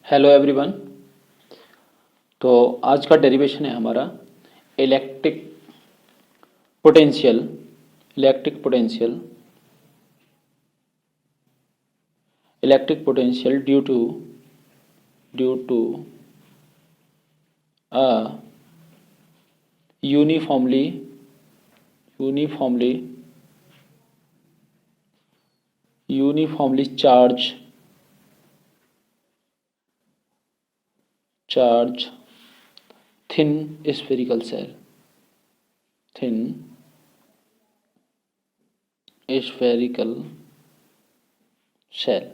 Hello everyone. तो आज का डेरिवेशन है हमारा electric potential electric potential electric potential due to a uniformly uniformly uniformly charge thin spherical cell thin spherical cell।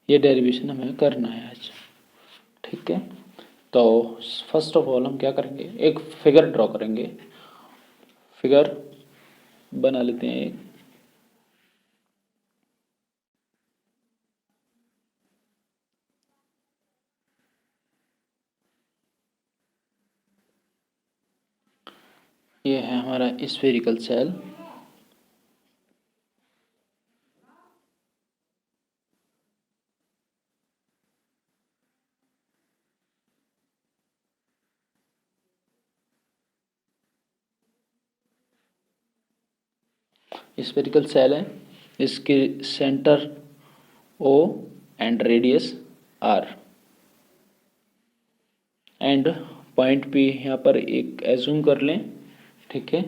ये derivation हमें करना है आज, ठीक है। तो फर्स्ट ऑफ ऑल हम क्या करेंगे, एक फिगर ड्रॉ करेंगे। फिगर बना लेते हैं एक। ये है हमारा स्फेरिकल सेल। स्फेरिकल सेल है, इसके centre O and radius R and point P यहाँ पर एक एज्यूम कर लें, ठीक है।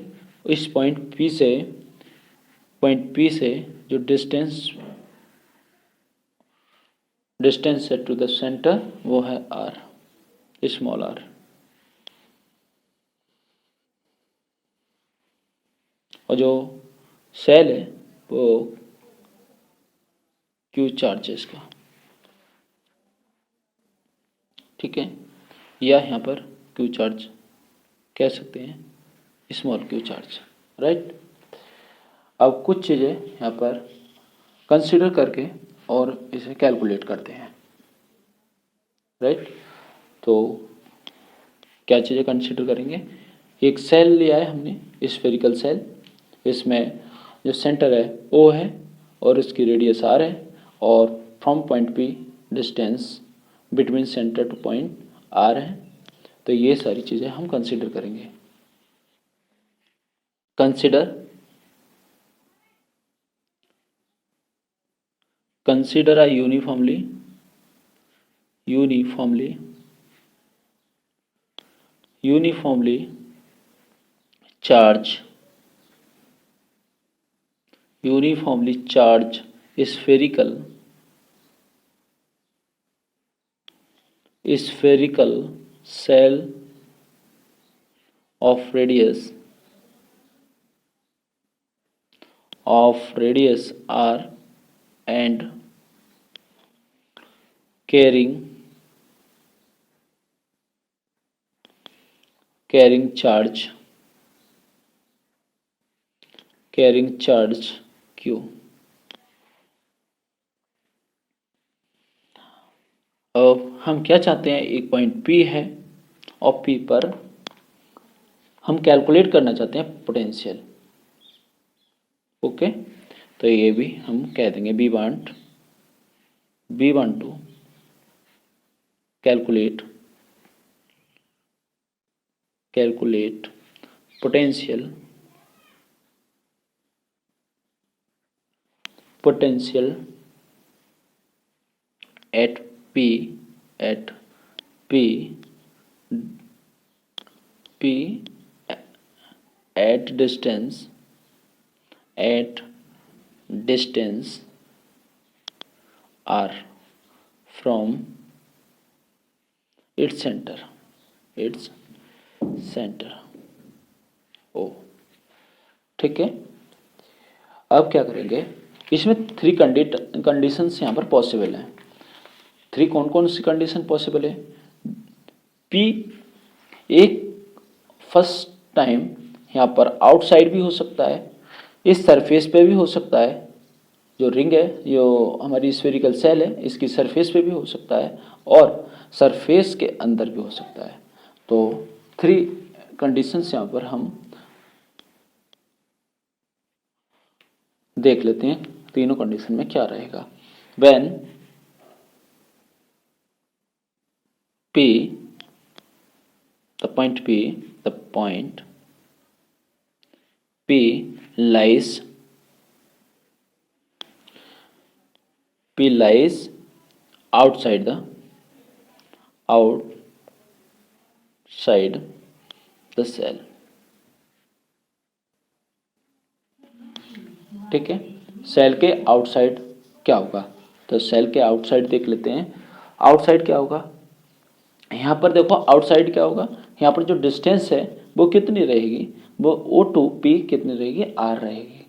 इस पॉइंट पी से जो डिस्टेंस है टू द सेंटर वो है आर, स्मॉल आर। और जो सेल है वो क्यू चार्ज है इसका, ठीक है। या यहाँ पर क्यू चार्ज कह सकते हैं, स्मॉल क्यू चार्ज, राइट। अब कुछ चीज़ें यहाँ पर कंसीडर करके और इसे कैलकुलेट करते हैं, राइट। तो क्या चीज़ें कंसीडर करेंगे, एक सेल लिया है हमने, स्फेरिकल सेल। इसमें जो सेंटर है ओ है और इसकी रेडियस आर है, और from point P distance between centre to point R है। तो ये सारी चीज़ें हम कंसीडर करेंगे। Consider a uniformly charge spherical cell of radius r and carrying charge q। अब हम क्या चाहते हैं, एक पॉइंट P है और P पर हम कैलकुलेट करना चाहते हैं पोटेंशियल, ओके। तो ये भी हम कह देंगे we want to calculate potential at P at distance r from its center O, ठीक है। अब क्या करेंगे, इसमें थ्री कंडीशंस यहाँ पर पॉसिबल हैं। थ्री कौन कौन सी कंडीशन पॉसिबल है। पी एक फर्स्ट टाइम यहाँ पर आउटसाइड भी हो सकता है, इस सरफेस पे भी हो सकता है, जो रिंग है, जो हमारी स्फेरिकल सेल है, इसकी सरफेस पे भी हो सकता है, और सरफेस के अंदर भी हो सकता है। तो थ्री कंडीशंस यहाँ पर हम देख लेते हैं तीनों कंडीशन में क्या रहेगा। When P, the point P lies outside the cell। ठीक है, सेल के आउटसाइड क्या होगा, तो सेल के आउटसाइड देख लेते हैं। आउटसाइड क्या होगा, यहाँ पर देखो आउटसाइड क्या होगा, यहाँ पर जो डिस्टेंस है वो कितनी रहेगी, वो O2P कितनी रहेगी, R रहेगी।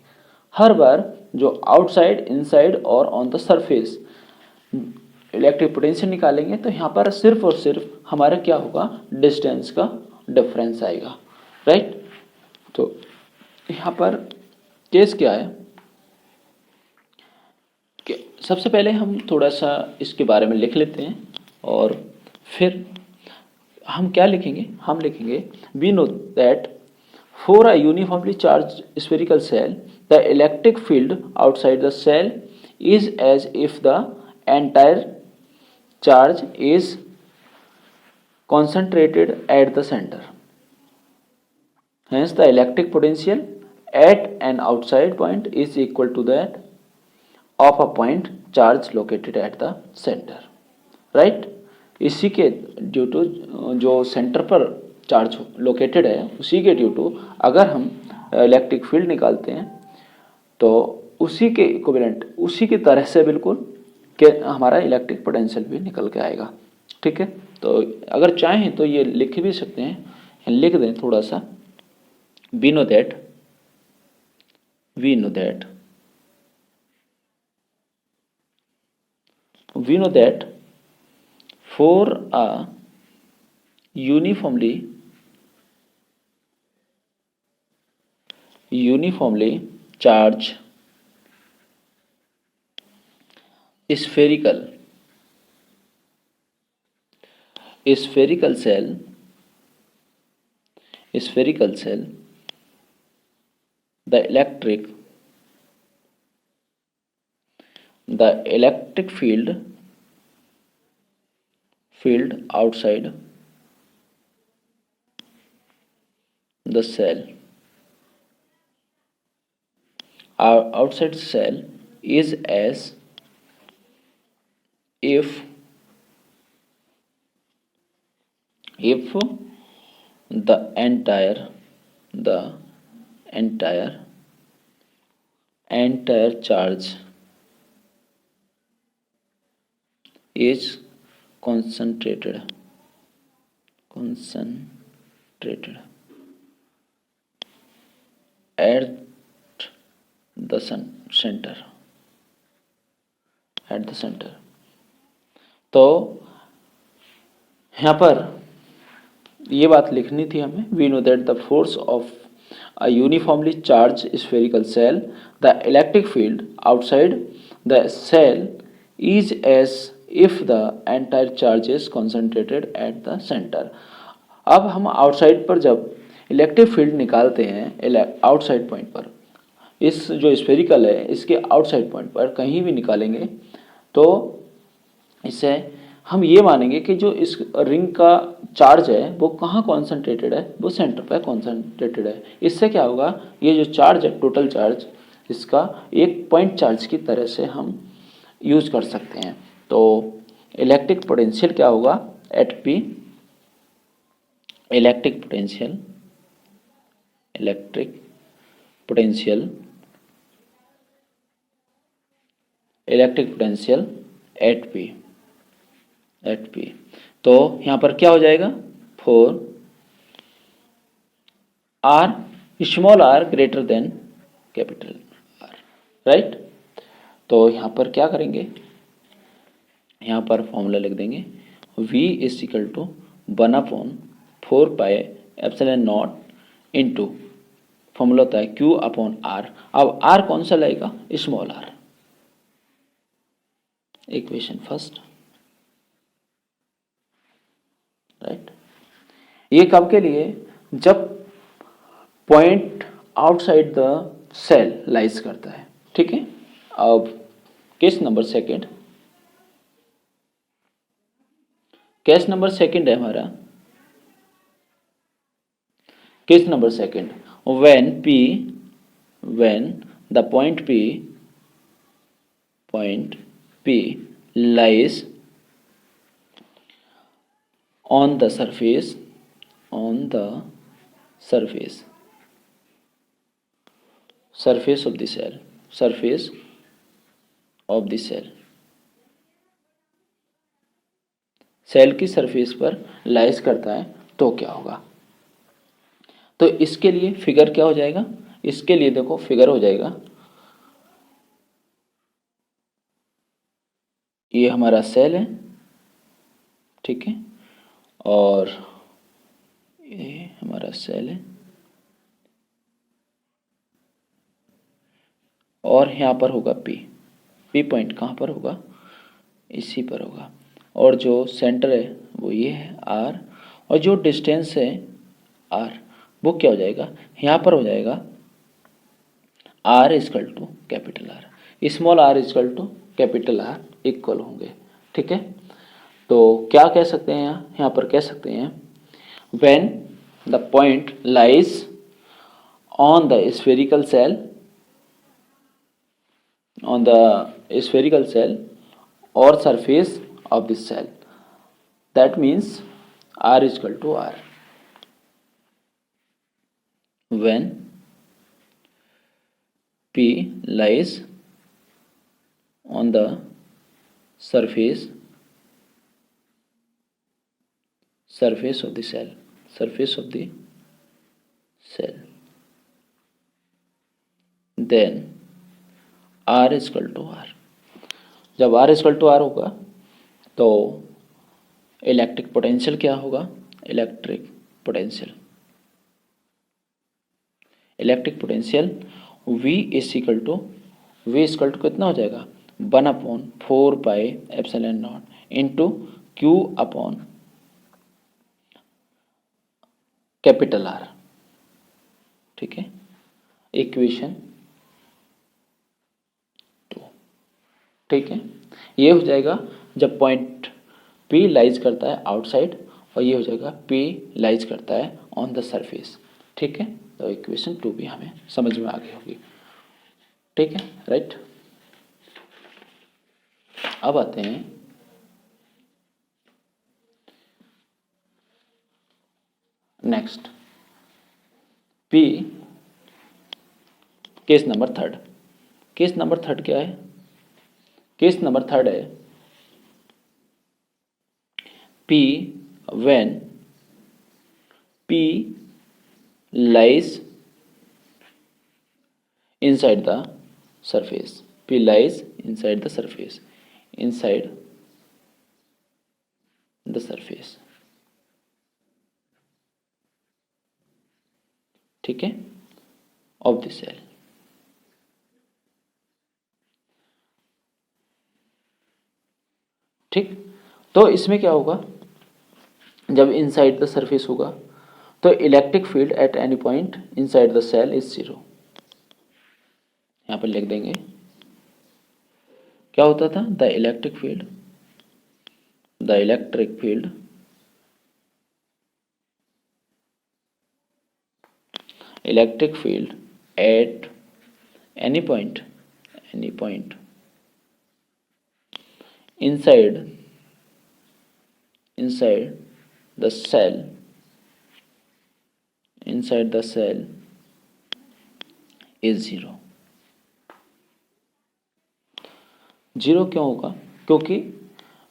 हर बार जो आउटसाइड, इनसाइड और on the surface electric potential निकालेंगे तो यहाँ पर सिर्फ और सिर्फ हमारा क्या होगा, डिस्टेंस का डिफरेंस आएगा, राइट। तो यहाँ पर केस क्या है कि सबसे पहले हम थोड़ा सा इसके बारे में लिख लेते हैं और फिर हम क्या लिखेंगे, हम लिखेंगे we know that for a uniformly charge spherical cell the electric field outside the cell is as if the entire charge is concentrated at the center. Hence, the electric potential at an outside point is equal to that of a point charge located at the center. Right? इसी के due to जो centre पर charge located है उसी के due to अगर हम electric field निकालते हैं तो उसी के इक्विवेलेंट, उसी की तरह से बिल्कुल कि हमारा इलेक्ट्रिक पोटेंशियल भी निकल के आएगा। ठीक है, तो अगर चाहें तो ये लिख भी सकते हैं, लिख दें थोड़ा सा। We know that for a uniformly charge spherical cell the electric field outside the cell is as if the entire charge is concentrated at the center। तो यहाँ पर ये बात लिखनी थी हमें। We know that the force of a uniformly charge spherical cell the electric field outside the cell is as if the entire charge is concentrated at the centre. अब हम आउटसाइड पर जब इलेक्ट्रिक फील्ड निकालते हैं outside point पर, इस जो spherical है इसके आउटसाइड पॉइंट पर कहीं भी निकालेंगे तो इससे हम ये मानेंगे कि जो इस रिंग का चार्ज है वो कहाँ कॉन्सेंट्रेटेड है, वो सेंटर पर कॉन्सेंट्रेटेड है। इससे क्या होगा, ये जो चार्ज है टोटल चार्ज इसका एक पॉइंट चार्ज की तरह से हम यूज कर सकते हैं। तो इलेक्ट्रिक पोटेंशियल क्या होगा, at P electric potential at P. तो यहाँ पर क्या हो जाएगा, for R small R greater than capital R, right. तो यहाँ पर क्या करेंगे, यहाँ पर फॉर्मूला लिख देंगे V is equal to 1/4 pi epsilon naught into formula होता है Q अपॉन R। अब R कौन सा लगेगा, small r। Equation first, right. ये कब के लिए, जब point outside the cell lies करता है। ठीक है। अब case number second, case number second है हमारा, case number second, when the point P lies on the surface of the cell, cell की सरफेस पर लाइज करता है तो क्या होगा। तो इसके लिए फिगर क्या हो जाएगा, इसके लिए देखो फिगर हो जाएगा, ये हमारा सेल है, ठीक है, और ये हमारा सेल है, और यहाँ पर होगा पी पॉइंट कहाँ पर होगा, इसी पर होगा, और जो सेंटर है वो ये है आर, और जो डिस्टेंस है आर वो क्या हो जाएगा, यहाँ पर हो जाएगा R equal to capital R, small R equal to capital R equal होंगे, ठीक है। तो क्या कह सकते हैं यहाँ पर कह सकते हैं when the point lies on the spherical shell, on the spherical cell or surface of this cell, that means R is equal to R. When P lies on the surface of the cell, then R is equal to R. जब R is equal to R होगा तो electric potential क्या होगा, electric potential V is equal to कितना हो जाएगा, 1/4πε0 into Q upon capital R, ठीक है, इक्वेशन 2, ठीक है। ये हो जाएगा जब पॉइंट P लाइज करता है आउटसाइड, और ये हो जाएगा P लाइज करता है ऑन द सरफेस, ठीक है। तो इक्वेशन 2 भी हमें समझ में आ गई होगी, ठीक है, राइट। अब आते हैं next P, case number third. Case number third क्या है, केस नंबर थर्ड है P when P lies inside the surface, P lies inside the surface, ठीक है, ऑफ द सेल। ठीक, तो इसमें क्या होगा, जब इनसाइड द सरफेस होगा तो electric field at any point inside the cell is 0। यहां पर लिख देंगे क्या होता था, the electric field at any point inside the cell is 0। 0 क्यों होगा, क्योंकि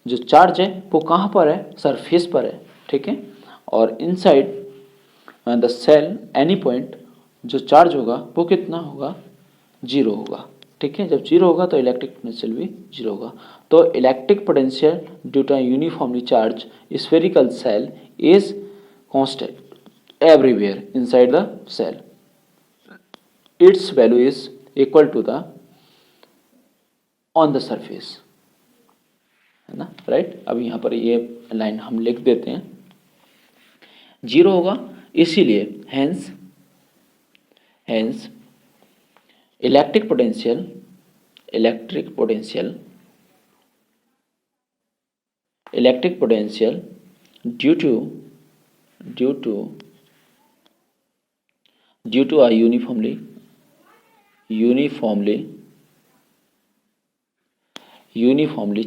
जो चार्ज है वो कहाँ पर है, सरफेस पर है, ठीक है, और inside the cell any point जो चार्ज होगा वो कितना होगा, 0 होगा, ठीक है। जब 0 होगा तो इलेक्ट्रिक पोटेंशियल भी 0 होगा। तो electric potential due to uniformly charge spherical cell is constant everywhere inside the cell, its value is equal to the on the surface, है ना, राइट। अब यहाँ पर ये लाइन हम लिख देते हैं, 0 होगा, इसीलिए hence electric potential electric potential due to a uniformly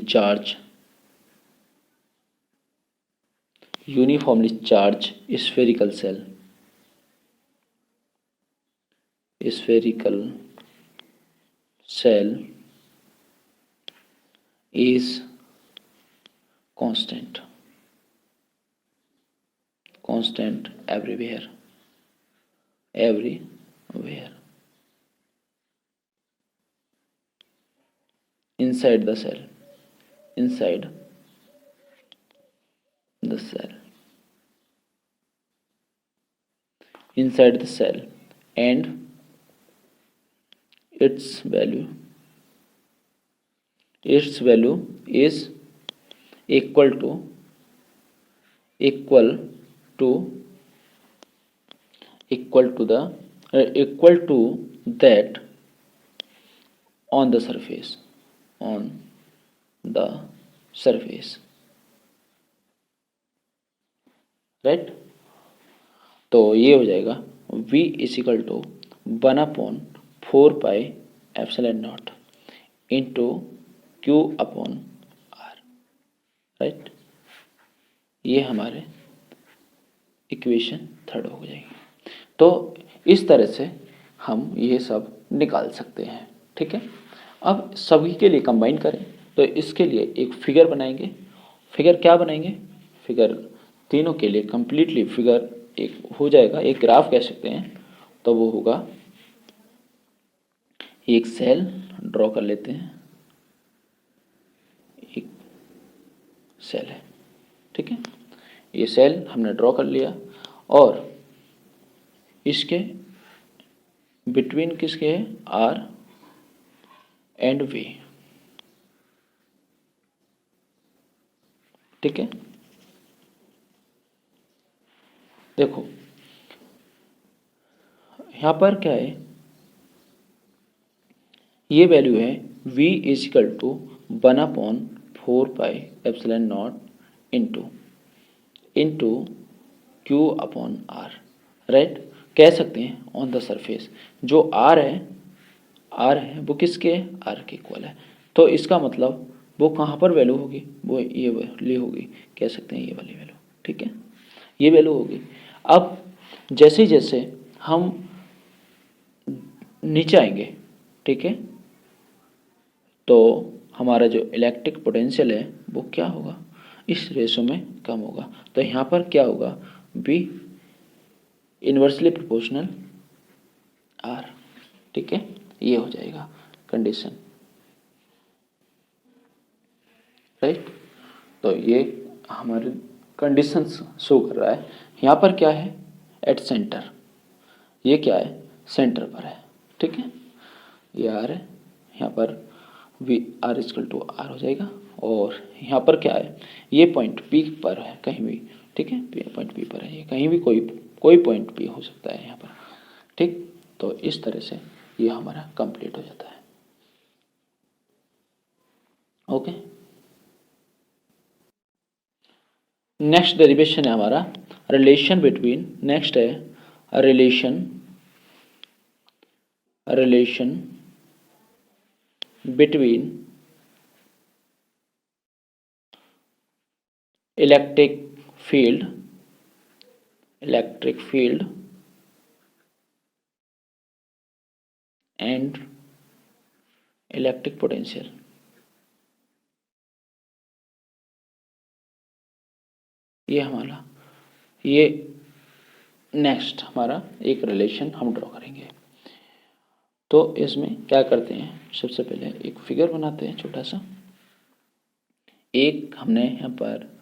charged spherical cell is constant everywhere inside the cell and its value is equal to that on the surface right. तो ये हो जाएगा v is equal to 1/4πε0 into Q upon R, right. ये हमारे equation third हो जाएगी। तो इस तरह से हम ये सब निकाल सकते हैं, ठीक है। अब सभी के लिए कंबाइन करें तो इसके लिए एक फिगर बनाएंगे। फिगर क्या बनाएंगे? फिगर तीनों के लिए कंप्लीटली फिगर एक हो जाएगा, एक ग्राफ कह सकते हैं। तो वो होगा, एक सेल ड्रॉ कर लेते हैं, एक सेल है, ठीक है। ये सेल हमने ड्रॉ कर लिया और इसके बिटवीन किसके है? R एंड V, ठीक है। देखो यहां पर क्या है, ये वैल्यू है v is equal to 1/4πε0 into Q upon R, right. कह सकते हैं ऑन द सरफेस जो R है वो किसके है? R के इक्वल है। तो इसका मतलब वो कहाँ पर वैल्यू होगी? वो ये वाली होगी, कह सकते हैं ये वाली वैल्यू, ठीक है, ये वैल्यू होगी। अब जैसे जैसे हम नीचे आएंगे, ठीक है, तो हमारा जो इलेक्ट्रिक पोटेंशियल है वो क्या होगा? इस रेशो में कम होगा। तो यहाँ पर क्या होगा? V इन्वर्सली प्रोपोर्शनल R, ठीक है, ये हो जाएगा कंडीशन, राइट। तो ये हमारे कंडीशन शो कर रहा है। यहाँ पर क्या है? एट सेंटर, ये क्या है? सेंटर पर है, ठीक है, ये R है। यहाँ पर V R equal to R हो जाएगा। और यहाँ पर क्या है? ये पॉइंट P पर है कहीं भी, ठीक है, पॉइंट P पर है, ये कहीं भी कोई पॉइंट P हो सकता है यहाँ पर, ठीक। तो इस तरह से ये हमारा कंप्लीट हो जाता है, ओके। नेक्स्ट डेरिवेशन है हमारा रिलेशन बिटवीन, नेक्स्ट है relation between electric field and electric potential. ये नेक्स्ट हमारा एक रिलेशन हम ड्रॉ करेंगे। तो इसमें क्या करते हैं, सबसे पहले एक फिगर बनाते हैं छोटा सा। एक हमने यहाँ पर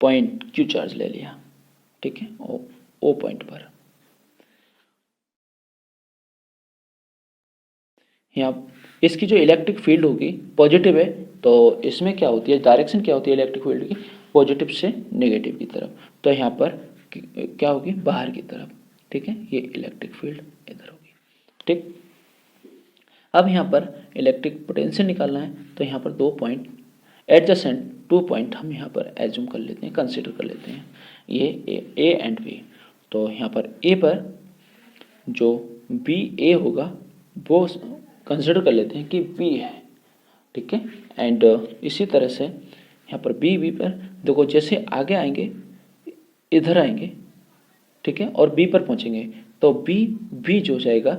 पॉइंट Q चार्ज ले लिया, ठीक है, ओ पॉइंट पर। यहाँ इसकी जो इलेक्ट्रिक फील्ड होगी पॉजिटिव है, तो इसमें क्या होती है, डायरेक्शन क्या होती है इलेक्ट्रिक फील्ड की? पॉजिटिव से नेगेटिव की तरफ। तो यहाँ पर क्या होगी? बाहर की तरफ, ठीक है, ये इलेक्ट्रिक फील्ड इधर होगी, ठीक। अब यहाँ पर इलेक्ट्रिक पोटेंशियल निकालना है, तो यहाँ पर 2 पॉइंट एडजेसेंट 2 पॉइंट हम यहाँ पर एज्यूम कर लेते हैं, कंसिडर कर लेते हैं, ये ए एंड बी। तो यहाँ पर ए पर जो बी ए होगा वो कंसिडर कर लेते हैं कि बी है, ठीक है। एंड इसी तरह से यहाँ पर बी पर देखो, जैसे आगे आएंगे इधर आएंगे, ठीक है, और बी पर पहुँचेंगे तो बी जो हो जाएगा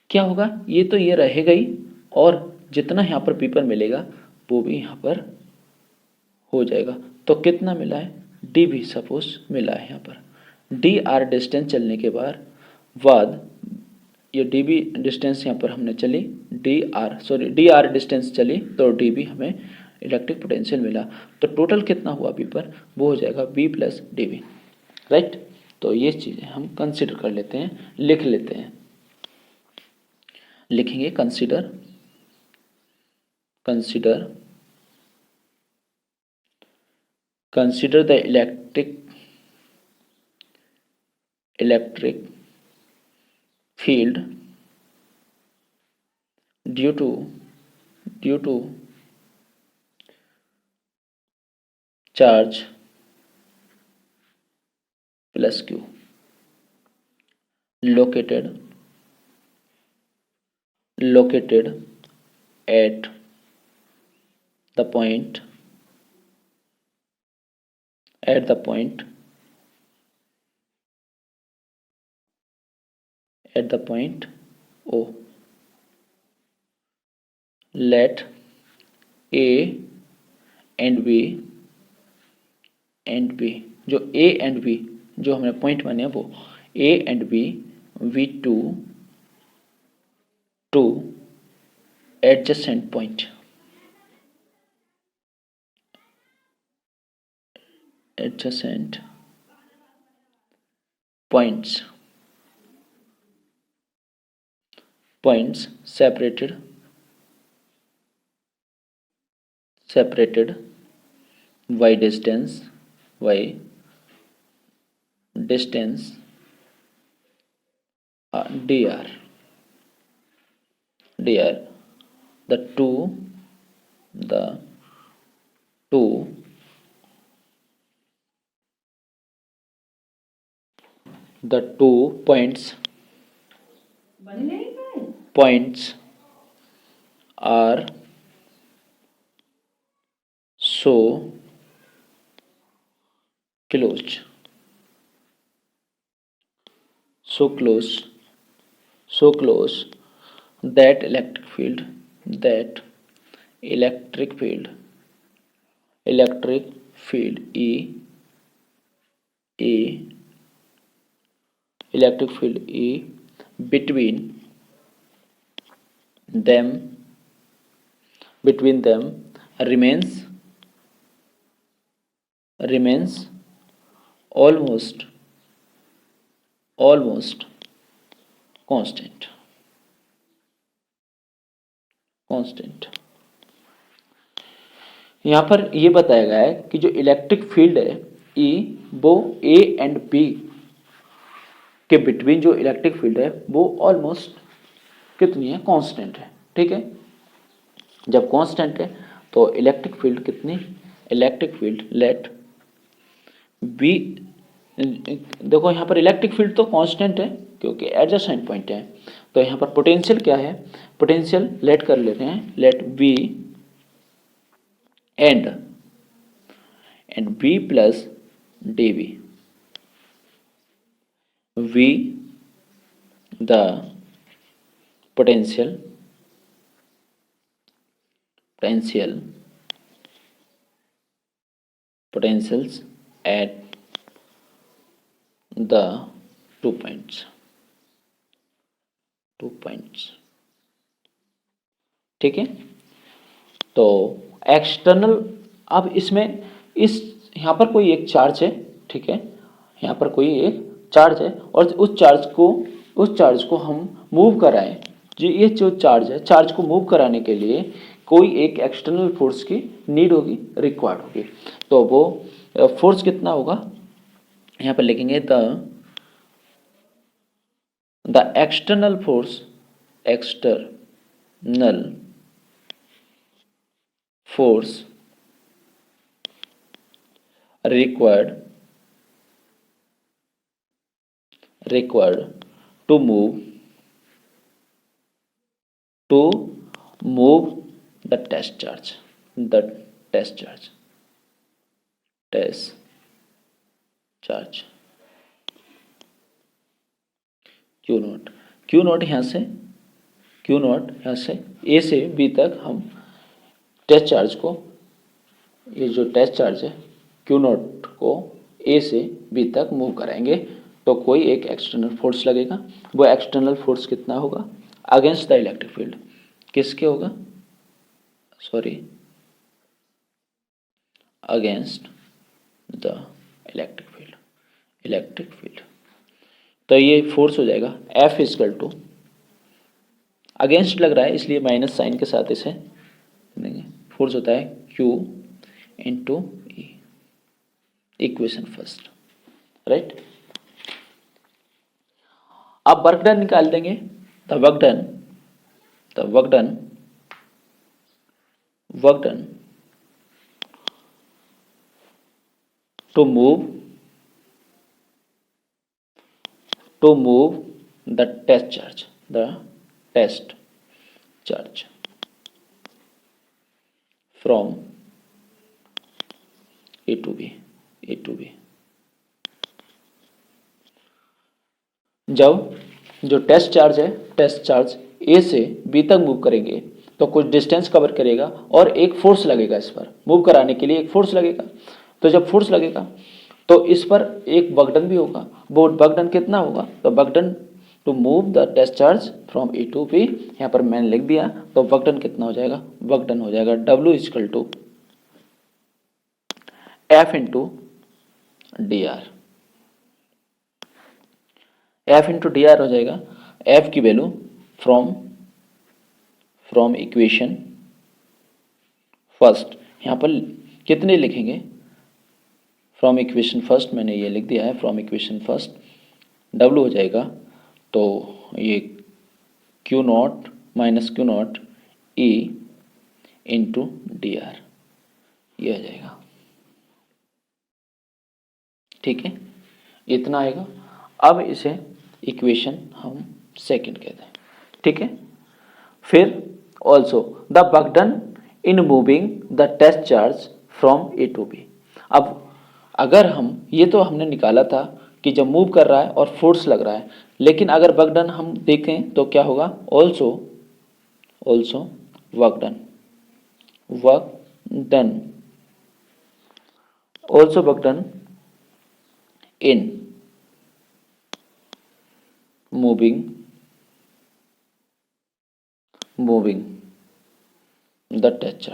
क्या होगा, ये तो ये रहेगा ही, और जितना यहाँ पर बी पर मिलेगा वो भी यहाँ पर हो जाएगा। तो कितना मिला है, डी भी सपोज मिला है यहाँ पर। डी आर डिस्टेंस चलने के बाद ये डी बी डिस्टेंस यहाँ पर हमने चली, डी आर डिस्टेंस चली तो डी बी हमें इलेक्ट्रिक पोटेंशियल मिला। तो टोटल कितना हुआ बी पर, वो हो जाएगा B plus D B, right. तो ये चीज़ें हम कंसिडर कर लेते हैं, लिख लेते हैं, लिखेंगे consider the electric field due to charge plus q located at the point O. Let A and B जो A and B जो हमने पॉइंट माने वो A and B V2 to adjacent point points separated by distance dr. The two points are so close that electric field E between them remains almost constant। यहाँ पर ये बताया गया है कि जो इलेक्ट्रिक फील्ड है E वो A एंड B के बिटवीन जो इलेक्ट्रिक फील्ड है वो ऑलमोस्ट कितनी है, कांस्टेंट है, ठीक है। जब कांस्टेंट है तो इलेक्ट्रिक फील्ड कितनी, इलेक्ट्रिक फील्ड लेट बी, देखो यहाँ पर इलेक्ट्रिक फील्ड तो कांस्टेंट है क्योंकि एडजेसेंट पॉइंट है। तो यहाँ पर पोटेंशियल क्या है, पोटेंशियल लेट कर लेते हैं, let B and B plus D B, V the potentials at the 2 points, ठीक है। तो एक्सटर्नल, अब इसमें इस यहाँ पर कोई एक चार्ज है, ठीक है, यहाँ पर कोई एक चार्ज है और उस चार्ज को हम मूव कराएं, जी ये जो चार्ज है, चार्ज को मूव कराने के लिए कोई एक एक्सटर्नल फोर्स की नीड होगी, रिक्वायर्ड होगी। तो वो फोर्स कितना होगा, यहाँ पर लिखेंगे the external force external force required to move the test charge Q not यहाँ से ए से बी तक हम टेस्ट चार्ज को, ये जो टेस्ट चार्ज है क्यू नॉट को ए से बी तक मूव कराएंगे तो कोई एक एक्सटर्नल फोर्स लगेगा। वो एक्सटर्नल फोर्स कितना होगा? Against the electric field. किसके होगा? Sorry, against the electric field. तो ये फोर्स हो जाएगा F इजकल टू, अगेंस्ट लग रहा है इसलिए माइनस साइन के साथ इसे देंगे, फोर्स होता है Q into E, equation first, right. अब वर्क डन निकाल देंगे। The work done to move the test charge from A to B। जब जो टेस्ट चार्ज ए से बी तक मूव करेंगे तो कुछ डिस्टेंस कवर करेगा और एक फोर्स लगेगा, इस पर मूव कराने के लिए एक फोर्स लगेगा। तो जब फोर्स लगेगा तो इस पर एक वर्क डन भी होगा। वो वर्क डन कितना होगा? तो work done to move the test charge from A to B, यहाँ पर मैंने लिख दिया। तो वर्क डन कितना हो जाएगा? वर्क डन हो जाएगा W equal to F into D R. F into D R हो जाएगा, F की वैल्यू फ्रॉम इक्वेशन फर्स्ट, यहाँ पर कितने लिखेंगे? फ्रॉम इक्वेशन फर्स्ट मैंने ये लिख दिया है, फ्रॉम इक्वेशन फर्स्ट W हो जाएगा तो ये Q not minus Q not E into D are, ये आ जाएगा। ठीक है, इतना आएगा। अब इसे इक्वेशन हम सेकंड कहते हैं। ठीक है, फिर also the work done in moving the test charge from A to B. अब अगर हम, ये तो हमने निकाला था कि जब मूव कर रहा है और फोर्स लग रहा है, लेकिन अगर वर्क डन हम देखें तो क्या होगा? Also work done in moving the test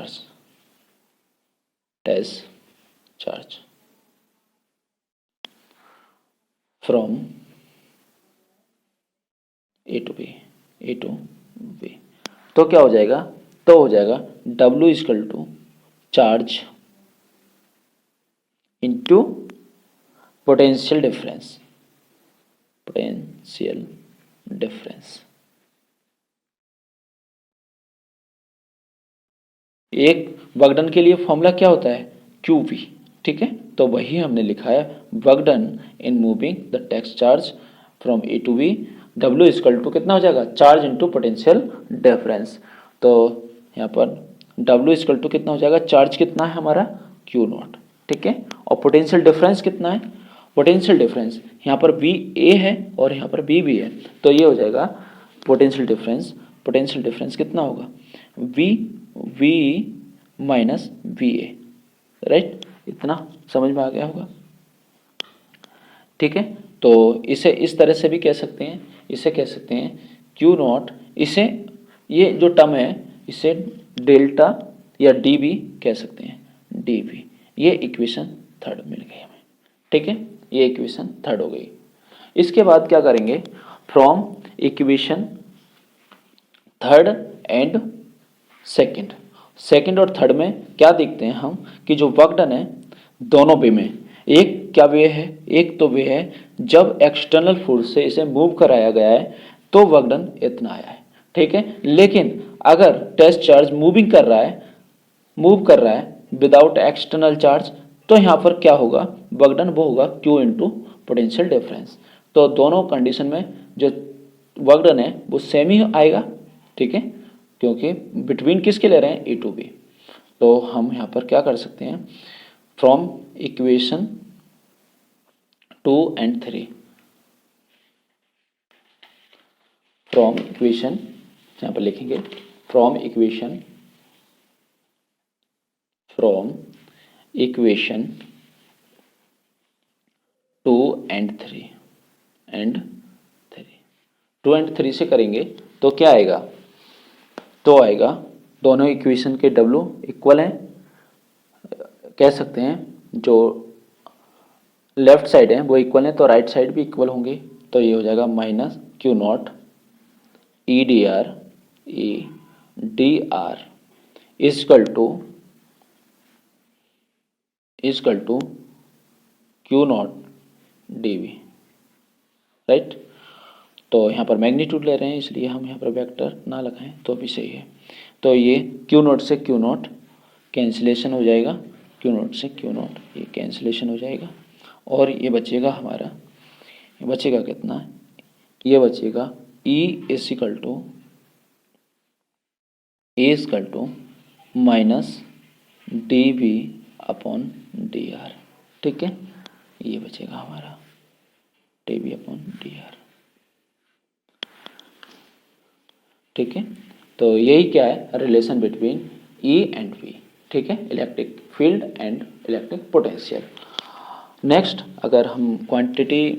charge from A to B। तो क्या हो जाएगा? तो हो जाएगा W equal to charge into potential difference. एक वर्क डन के लिए फॉर्मूला क्या होता है? QV। ठीक है, तो वही हमने लिखा है, work done in moving the test charge from A to B, W equal to कितना हो जाएगा? Charge into potential difference. तो यहाँ पर W इजकल टू कितना हो जाएगा? चार्ज कितना है हमारा? Q not. ठीक है, और पोटेंशियल डिफरेंस कितना है? पोटेंशियल डिफरेंस यहाँ पर VA है और यहाँ पर B भी है, तो ये हो जाएगा पोटेंशियल डिफरेंस कितना होगा? V minus VA, right. इतना समझ में आ गया होगा। ठीक है, तो इसे इस तरह से भी कह सकते हैं, इसे कह सकते हैं Q नॉट, इसे ये जो टर्म है इसे डेल्टा या DB कह सकते हैं, DB। ये इक्वेशन थर्ड मिल गई हमें। ठीक है, ये इक्वेशन थर्ड हो गई। इसके बाद क्या करेंगे? From equation third and second और थर्ड में क्या देखते हैं हम कि जो वर्क डन है दोनों वे में, एक क्या वे है? एक तो वे है जब एक्सटर्नल फोर्स से इसे मूव कराया गया है तो वर्क डन इतना आया है। ठीक है। लेकिन अगर टेस्ट चार्ज मूव कर रहा है विदाउट एक्सटर्नल चार्ज, तो यहाँ पर क्या होगा, वर्क डन वो होगा Q इंटू पोटेंशियल डिफरेंस। तो दोनों कंडीशन में जो वर्क डन है वो सेम ही आएगा, ठीक है, क्योंकि बिटवीन किसके ले रहे हैं, E टू B। तो हम यहाँ पर क्या कर सकते हैं, from equation 2 and 3, from equation, यहाँ पर लिखेंगे फ्रॉम इक्वेशन 2 and 3 2 and 3 से करेंगे तो क्या आएगा, तो आएगा दोनों इक्वेशन के W इक्वल हैं, कह सकते हैं जो लेफ्ट साइड है वो इक्वल है तो राइट साइड भी इक्वल होंगे। तो ये हो जाएगा minus Q nought E D R equal to Q nought D V, right. तो यहाँ पर मैग्नीट्यूड ले रहे हैं इसलिए हम यहाँ पर वेक्टर ना लगाएं तो भी सही है। तो ये Q नॉट से Q नॉट कैंसिलेशन हो जाएगा, Q नॉट से Q नॉट ये कैंसिलेशन हो जाएगा, और ये बचेगा हमारा, ये बचेगा कितना, ये बचेगा E equal to minus D V upon D R, ठीक है, ये बचेगा हमारा D V upon D R, ठीक है। तो यही क्या है, relation between E and V, ठीक है, electric field and electric potential. Next अगर हम क्वांटिटी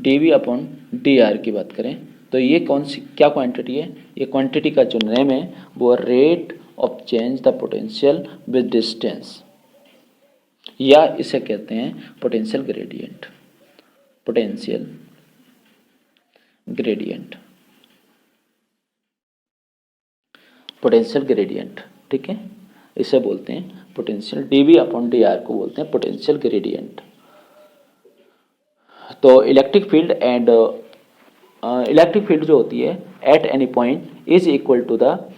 dV अपॉन dr की बात करें तो ये कौन सी क्या क्वांटिटी है, ये क्वांटिटी का जो नेम है वो rate of change the potential with distance, या इसे कहते हैं पोटेंशियल ग्रेडियंट, ठीक है, इसे बोलते हैं पोटेंशियल, dV अपॉन dr को बोलते हैं पोटेंशियल ग्रेडियंट। तो इलेक्ट्रिक फील्ड जो होती है at any point is equal to the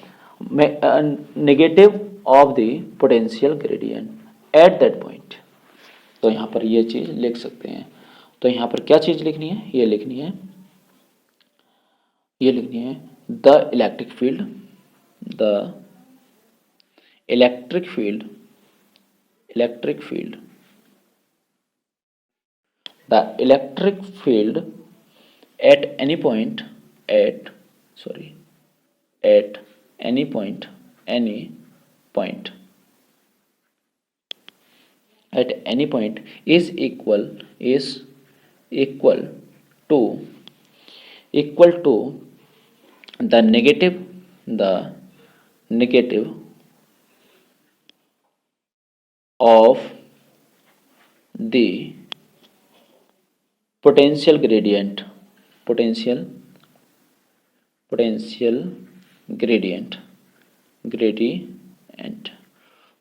negative of the potential gradient at that point. तो यहाँ पर ये चीज़ लिख सकते हैं। तो यहाँ पर क्या चीज़ लिखनी है, ये लिखनी है the electric field at any point is equal to the negative of the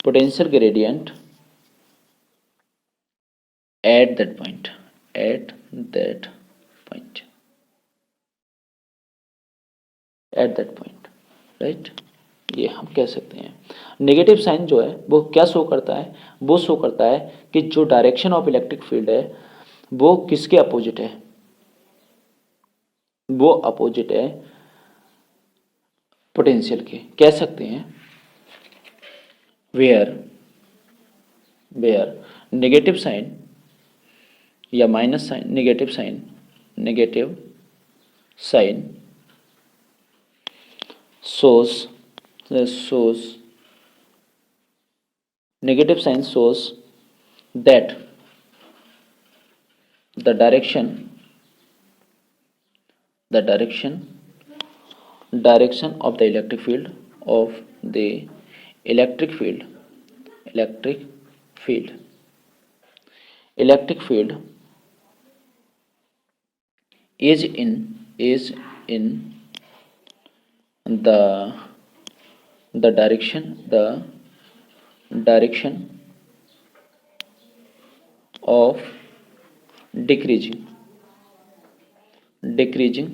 potential gradient at that point, right. ये हम कह सकते हैं। नेगेटिव साइन जो है वो क्या शो करता है, वो शो करता है कि जो डायरेक्शन ऑफ इलेक्ट्रिक फील्ड है वो किसके अपोजिट है, वो अपोजिट है पोटेंशियल के। कह सकते हैं वेयर नेगेटिव साइन या minus sign, negative sign shows that the direction of the electric field is in the direction of decreasing decreasing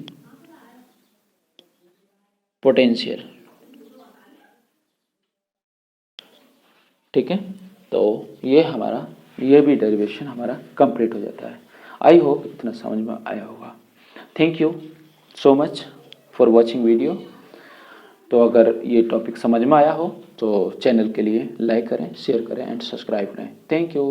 potential. ठीक है, तो ये भी डेरिवेशन हमारा कंप्लीट हो जाता है। आई होप इतना समझ में आया होगा। Thank you so much for watching video. तो अगर ये टॉपिक समझ में आया हो तो चैनल के लिए लाइक करें, शेयर करें एंड सब्सक्राइब करें। Thank you.